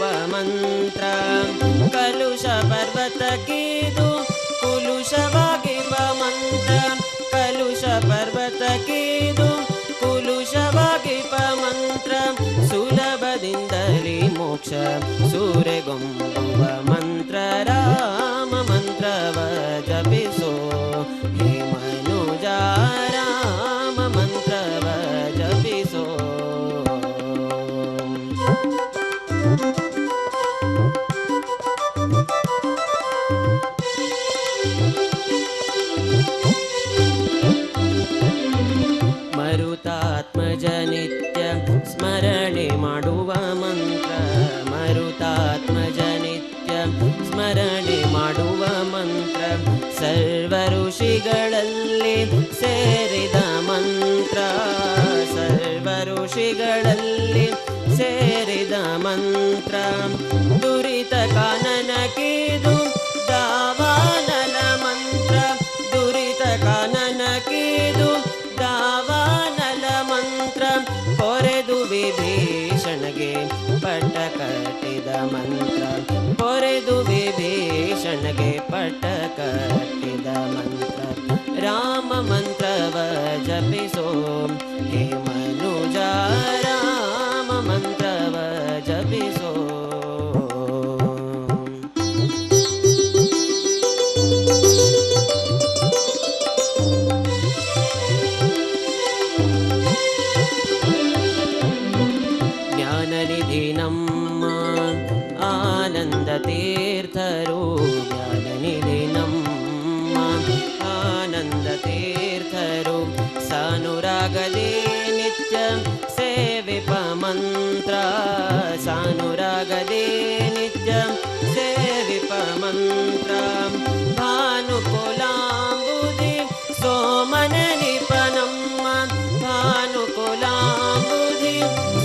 ಮಂತ್ರ ಕಲುಷ ಪರ್ವತಕ್ಕಿದು ಕುಲುಷವಾಗಿವ ಮಂತ್ರ ಕಲುಷ ಪರ್ವತಕ್ಕಿದು ಕುಲುಷವಾಗಿವ ಮಂತ್ರ ಸುಲಭದಿಂದಲೇ ಮೋಕ್ಷ ಸೂರೆಗೊಂಬುವ ಮಂತ್ರ ರಾಮ ಮಂತ್ರವ ಜಪಿಸೋ ಹೇ ಮನುಜ ರಾಮ ಮಂತ್ರವ ಜಪಿಸೋ. ಮರುತಾತ್ಮಜ ನಿತ್ಯ ಸ್ಮರಣೆ ಮಾಡುವ ಮಂತ್ರ ಮರುತಾತ್ಮಜ ನಿತ್ಯ ಸ್ಮರಣೆ ಮಾಡುವ ಮಂತ್ರ ಸರ್ವ ಋಷಿಗಳಲ್ಲಿ ಸೇರಿದ ಮಂತ್ರ ಸರ್ವ ಋಷಿಗಳಲ್ಲಿ ಸೇರಿದ ಮಂತ್ರ ದುರಿತ ಕಾನನಕ್ಕಿದು ದಾವಾನಲ ಮಂತ್ರ ದುರಿತ ಕಾನನಕ್ಕಿದು ದಾವಾನಲ ಮಂತ್ರ ಪೊರೆದು ವಿಭೀಷಣಗೆ ಪಟ್ಟ ಕಟ್ಟಿದ ಮಂತ್ರ ಪೊರೆದು ವಿಭೀಷಣಗೆ ಪಟ್ಟ ಕಟ್ಟಿದ ಮಂತ್ರ ರಾಮ ಮಂತ್ರವ ಜಪಿಸೋ ಹೇ ಮನುಜ ರಾಮ ಮಂತ್ರವ ಜಪಿಸೋ. ಜ್ಞಾನನಿಧಿ ನಮ್ಮ ಆನಂದ ತೀರ್ಥರು ಜ್ಞಾನನಿಧಿ ನಮ್ಮ ಆನಂದ ತೀರ್ಥರು ಸಾನುರಾಗದೇ ನಿತ್ಯ ಸೇವಿಪ ಮಂತ್ರ ಸಾನುರಾಗದೇ ನಿತ್ಯ ಸೇವಿಪ ಮಂತ್ರ ಭಾನುಕುಲಾಂಬುಧಿ ಸೋಮನ ನಿಪನಮ್ಮ ಭಾನುಕುಲಾಂಬುಧಿ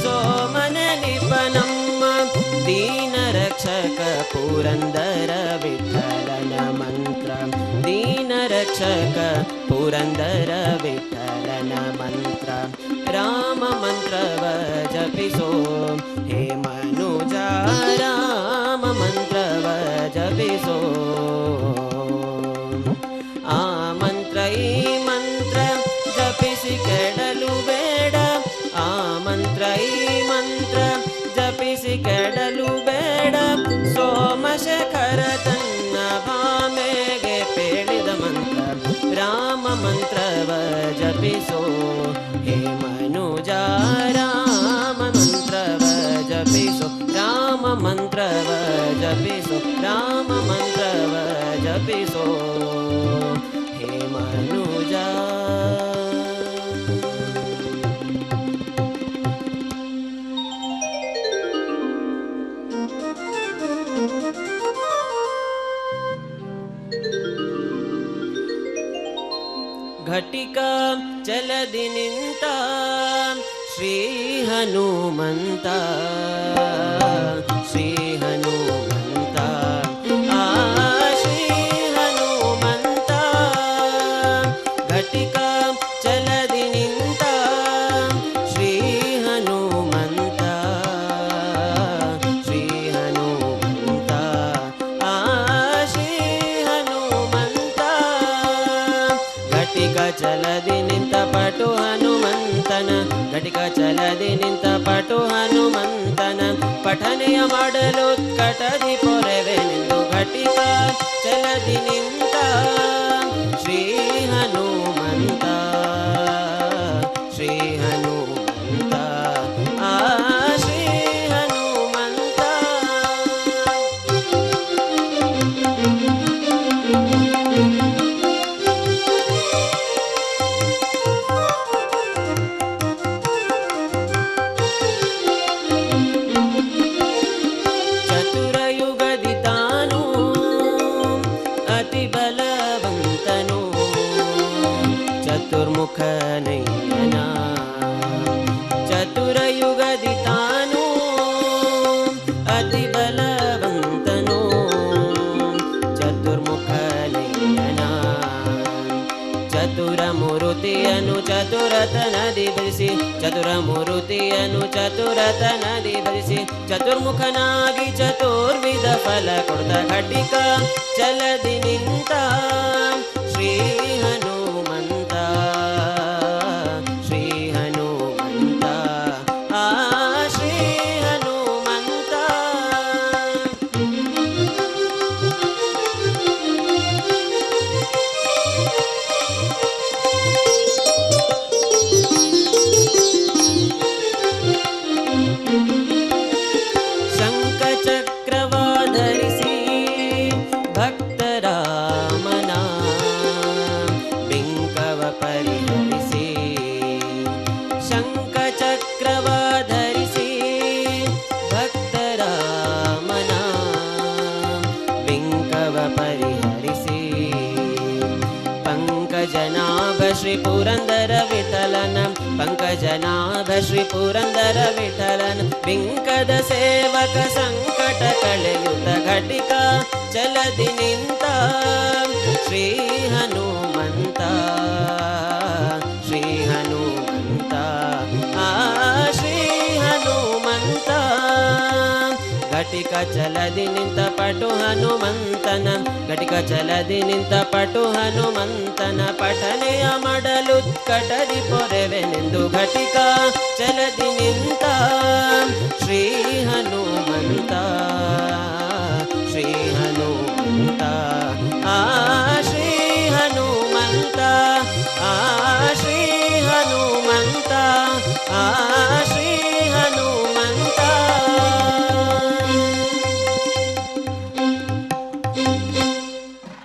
ಸೋಮನ ನಿಪನಮ್ಮ ದೀನ ರಕ್ಷಕ ಪುರಂದರ ವಿಠಲನ ಮಂತ್ರ ದೀನ ರಕ್ಷಕ ಪುರಂದರ ವಿಠಲನ ಮಂತ್ರ ರಾಮ ಮಂತ್ರವ ಜಪಿಸೋ ಹೇ ಮನುಜ ರಾಮ ಮಂತ್ರವ ಜಪಿಸೋ. ಆ ಮಂತ್ರ ಈ ಮಂತ್ರ ಜಪಿಸಿ ಕೆಡಲು ಬೇಡ ಆ ಮಂತ್ರ ಈ ಮಂತ್ರ ಜಪಿಸಿ ಕೆಡಲು ಬೇಡ ಸೋಮಶೇಖರ ತನ್ನ ಭಾಮೆಗೆ ಪೇಳಿದ ಮಂತ್ರ ರಾಮ ಮಂತ್ರವ ಜಪಿಸೋ ಹೇ ಮನುಜ ರಾಮ ಮಂತ್ರವ ಜಪಿಸೋ ರಾಮ ಮಂತ್ರವ ಜಪಿಸೋ ರಾಮ ಮಂತ್ರವ ಜಪಿಸೋ ಹೇ ಮನುಜ. ಘಟಿಕ ಚಲದಿ ನಿಂತ ಶ್ರೀ ಹನುಮಂತ ಶ್ರೀ ಹನುಮಂತ ಆ ಶ್ರೀ ಹನುಮಂತ ಘಟಿಕ ಚಲದಿ ನಿಂತ ಶ್ರೀ ಹನುಮಂತ ಶ್ರೀ ಹನುಮಂತ ಆ ಶ್ರೀ ಹನುಮಂತ ಘಟಿಕ ಚಲದಿ ನಿಂತ ಪಟು ಹನುಮಂತನ ಘಟಿಕ ಚಲದಿ ನಿಂತ ಪಟು ಹನುಮಂತನ ಪಠನೆಯ ಮಾಡಲು ಕಟದಿ ಪೊರೆವೆನೆಂದು ಘಟಿಕ ಚಲದಿ ನಿಂತ ಶ್ರೀ ಹನುಮಂತ ಶ್ರೀ ಹನುಮಂತ ಆ ಶ್ರೀ ಹನುಮಂತ. ಚತುರಯುಗದಿ ತಾನು ಅತಿ ಬಲವಂತನು ಚತುರ್ಮುಖನಯ್ಯನ ಚತುರಯುಗದಿ ತಾನು ಅತಿ ಬಲವಂತನು ಚತುರ್ಮುಖನಯ್ಯನ ಚತುರ ಮೂರುತಿಯ ಮೂರುತಿಯನ್ನು ಚತುರತನದಿ ಭಜಿಸಿ ಚತುರಮೂರುತಿಯನ್ನು ಚತುರತನದಿ ಭಜಿಸಿ ಚತುರ್ಮುಖನಾಗಿ ಚತುರ್ವಿಧ ಫಲ ಕೊಡ್ತ ಘಟಿಕ ಚಲದಿ ನಿಂತ ಶ್ರೀ ಹನುಮಂತ ಶ್ರೀ ಹನುಮಂತ ಆ ಶ್ರೀ ಹನುಮಂತ. ಶಂಖಚಕ್ರವಾಧರಿಸಿ ಭಕ್ತರಾಮನ ಬಿಂಕವ ಪರಿಹರಿಸಿ ಶಂಖಚಕ್ರವಾಧರಿಸಿ ಭಕ್ತರಾಮನ ಬಿಂಕವ ಪರಿಹರಿಸಿ ಪಂಕಜನಾಭ ಶ್ರೀ ಪುರಂದರ ವಿಠಲನ ಪಂಕಜನಾಭ ಶ್ರೀ ಪುರಂದರ ವಿಠಲನ ಬಿಂಕದ ಸೇವಕ ಸಂಕಟ ಕಳೆಯುತ್ತ ಘಟಿಕ ಚಲದಿ ನಿಂತ ಶ್ರೀ ಹನುಮಂತ ಶ್ರೀ ಹನುಮಂತ ಆ ಶ್ರೀ ಹನುಮಂತ. ಘಟಿಕ ಚಲದಿ ನಿಂತ ಪಟು ಹನುಮಂತನ ಘಟಿಕ ಚಲದಿ ನಿಂತ ಪಟು ಹನುಮಂತನ ಪಠನೆಯ ಮಾಡಲು ಕಟದಿ ಪೊರೆವೆನೆಂದು ಘಟಿಕ ಚಲದಿ ನಿಂತ ಶ್ರೀ ಹನುಮಂತ ಶ್ರೀ ಹನುಮಂತ ಆ ಶ್ರೀ ಹನುಮಂತ ಆ ಶ್ರೀ ಹನುಮಂತ ಆ